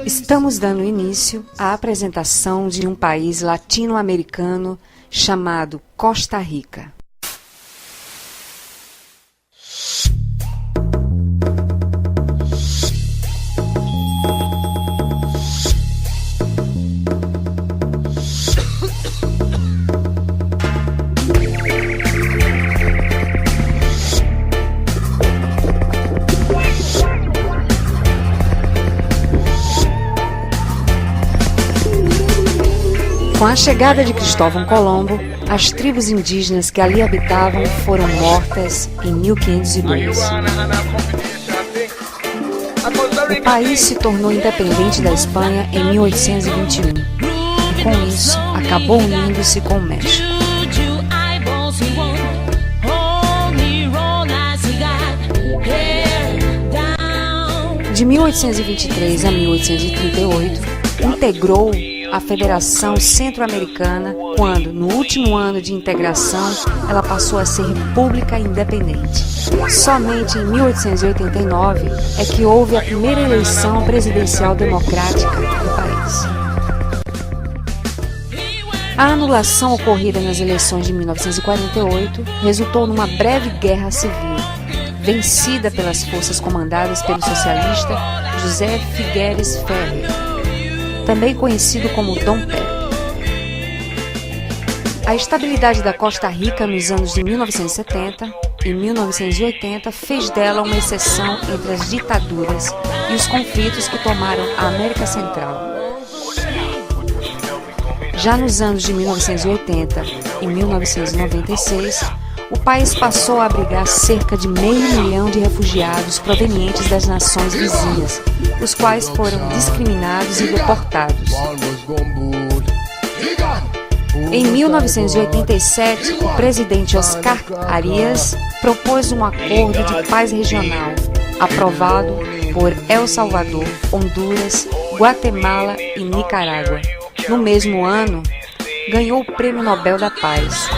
Estamos dando início à apresentação de um país latino-americano chamado Costa Rica. Com a chegada de Cristóvão Colombo, as tribos indígenas que ali habitavam foram mortas em 1502. O país se tornou independente da Espanha em 1821 e, com isso, acabou unindo-se com o México. De 1823 a 1838, integrou a Federação Centro-Americana, quando, no último ano de integração, ela passou a ser república independente. Somente em 1889 é que houve a primeira eleição presidencial democrática do país. A anulação ocorrida nas eleições de 1948 resultou numa breve guerra civil, vencida pelas forças comandadas pelo socialista José Figueres Ferrer, também conhecido como Dom Pepe. A estabilidade da Costa Rica nos anos de 1970 e 1980 fez dela uma exceção entre as ditaduras e os conflitos que tomaram a América Central. Já nos anos de 1980 e 1996, o país passou a abrigar cerca de 500 mil de refugiados provenientes das nações vizinhas, os quais foram discriminados e deportados. Em 1987, o presidente Oscar Arias propôs um acordo de paz regional, aprovado por El Salvador, Honduras, Guatemala e Nicarágua. No mesmo ano, ganhou o Prêmio Nobel da Paz.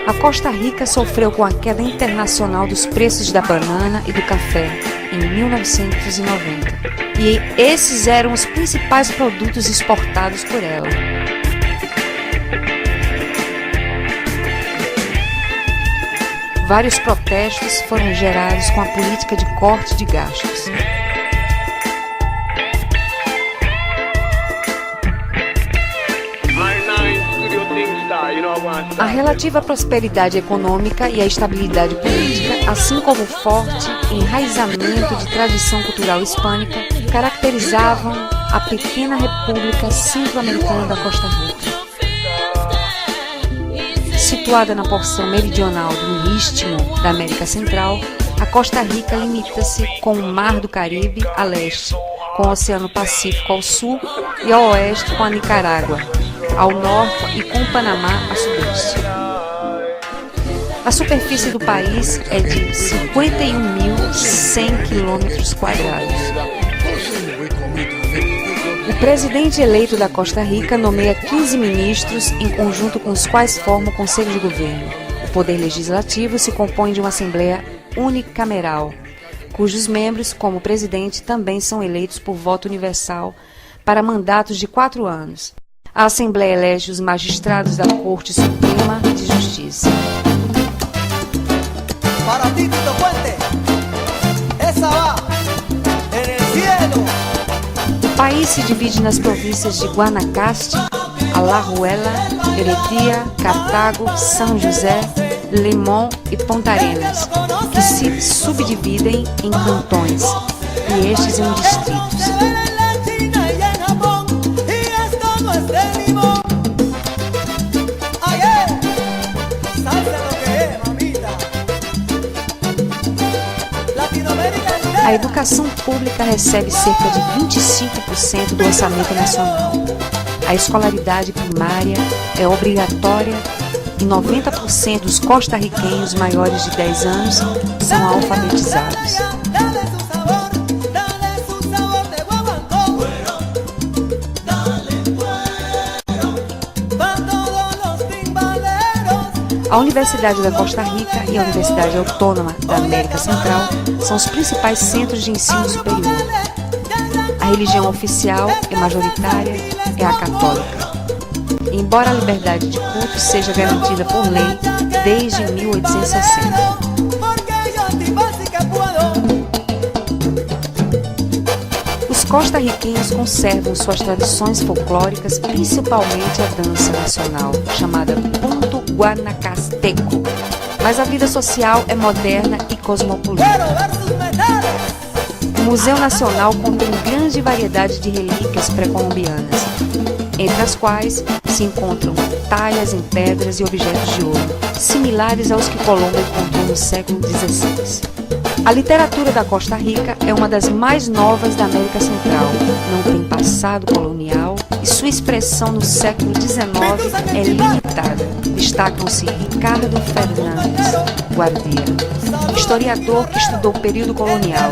A Costa Rica sofreu com a queda internacional dos preços da banana e do café em 1990, e esses eram os principais produtos exportados por ela. Vários protestos foram gerados com a política de corte de gastos. A relativa prosperidade econômica e a estabilidade política, assim como o forte enraizamento de tradição cultural hispânica, caracterizavam a pequena República Centro-Americana da Costa Rica. Situada na porção meridional do Istmo da América Central, a Costa Rica limita-se com o Mar do Caribe a leste, com o Oceano Pacífico ao sul e ao oeste com a Nicarágua, ao norte e com o Panamá a sudeste. A superfície do país é de 51.100 km². O presidente eleito da Costa Rica nomeia 15 ministros, em conjunto com os quais forma o Conselho de Governo. O poder legislativo se compõe de uma Assembleia unicameral, cujos membros, como presidente, também são eleitos por voto universal para mandatos de 4 anos. A Assembleia elege os magistrados da Corte Suprema de Justiça. Para ti, Tito Puente, essa va en el cielo. O país se divide nas províncias de Guanacaste, Alajuela, Heredia, Cartago, São José, Limón e Ponta Arenas, que se subdividem em cantões, e estes em distritos. A educação pública recebe cerca de 25% do orçamento nacional. A escolaridade primária é obrigatória e 90% dos costarriquenhos maiores de 10 anos são alfabetizados. A Universidade da Costa Rica e a Universidade Autônoma da América Central são os principais centros de ensino superior. A religião oficial e majoritária é a católica. Embora a liberdade de culto seja garantida por lei desde 1860. Os costarriquenhos conservam suas tradições folclóricas, principalmente a dança nacional, chamada Punto Guanacasteco. Mas a vida social é moderna e cosmopolita. O Museu Nacional contém grande variedade de relíquias pré-colombianas, entre as quais se encontram talhas em pedras e objetos de ouro, similares aos que Colombo encontrou no século XVI. A literatura da Costa Rica é uma das mais novas da América Central, não tem passado colonial e sua expressão no século XIX é limitada. Destacam-se Ricardo Fernandes Guardia, historiador que estudou o período colonial,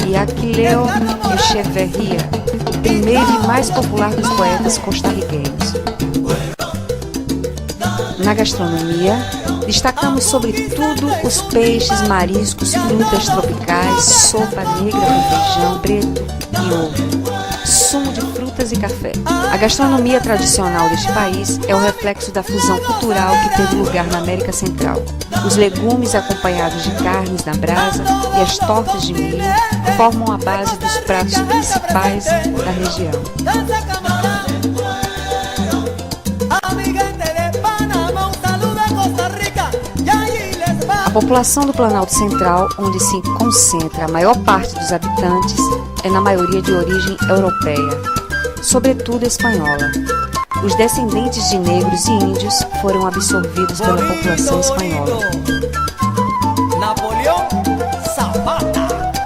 e Aquileo Echeverria, o primeiro e mais popular dos poetas costarriquenhos. Na gastronomia, destacamos sobretudo os peixes, mariscos, frutas tropicais, sopa negra com feijão preto e ovo, sumo de frutas e café. A gastronomia tradicional deste país é o reflexo da fusão cultural que teve lugar na América Central. Os legumes acompanhados de carnes na brasa e as tortas de milho formam a base dos pratos principais da região. A população do Planalto Central, onde se concentra a maior parte dos habitantes, é na maioria de origem europeia, sobretudo espanhola. Os descendentes de negros e índios foram absorvidos pela população espanhola.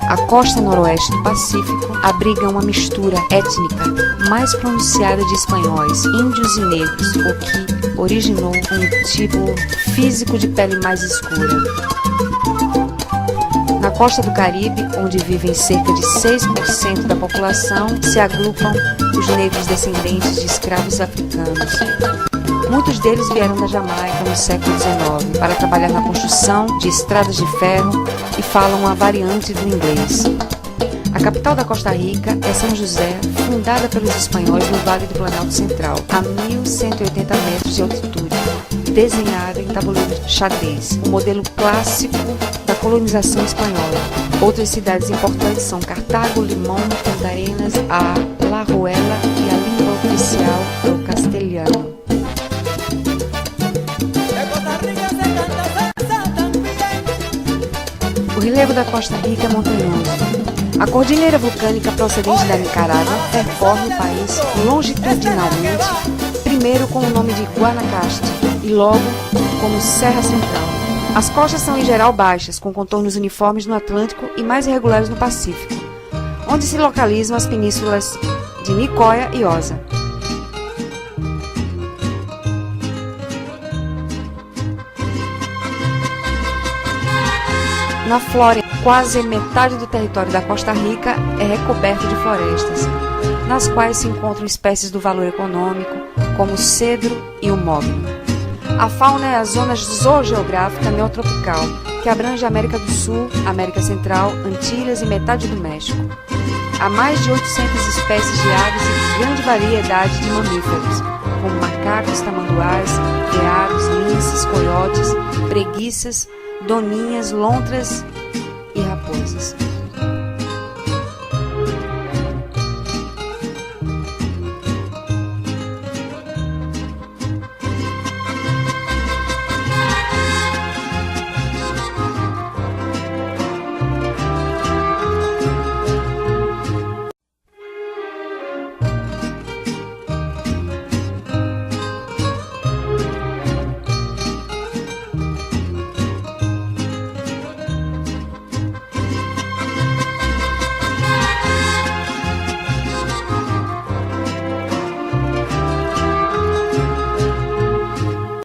A costa noroeste do Pacífico abriga uma mistura étnica mais pronunciada de espanhóis, índios e negros, o que originou um tipo físico de pele mais escura. Na costa do Caribe, onde vivem cerca de 6% da população, se agrupam os negros descendentes de escravos africanos. Muitos deles vieram da Jamaica no século XIX para trabalhar na construção de estradas de ferro e falam uma variante do inglês. A capital da Costa Rica é São José, fundada pelos espanhóis no Vale do Planalto Central, a 1.180 metros de altitude, desenhada em tabuleiro xadrez, o modelo clássico da colonização espanhola. Outras cidades importantes são Cartago, Limón, Punta Arenas, Alajuela e a língua oficial é o castelhano. O relevo da Costa Rica é montanhoso. A cordilheira vulcânica procedente da Nicarágua percorre o país longitudinalmente, primeiro com o nome de Guanacaste e logo como Serra Central. As costas são em geral baixas, com contornos uniformes no Atlântico e mais irregulares no Pacífico, onde se localizam as penínsulas de Nicoya e Osa. Na Flórida, quase metade do território da Costa Rica é recoberto de florestas, nas quais se encontram espécies do valor econômico, como o cedro e o mogno. A fauna é a zona zoogeográfica neotropical, que abrange a América do Sul, América Central, Antilhas e metade do México. Há mais de 800 espécies de aves e grande variedade de mamíferos, como macacos, tamanduás, veados, linces, coiotes, preguiças, doninhas, lontras e raposas.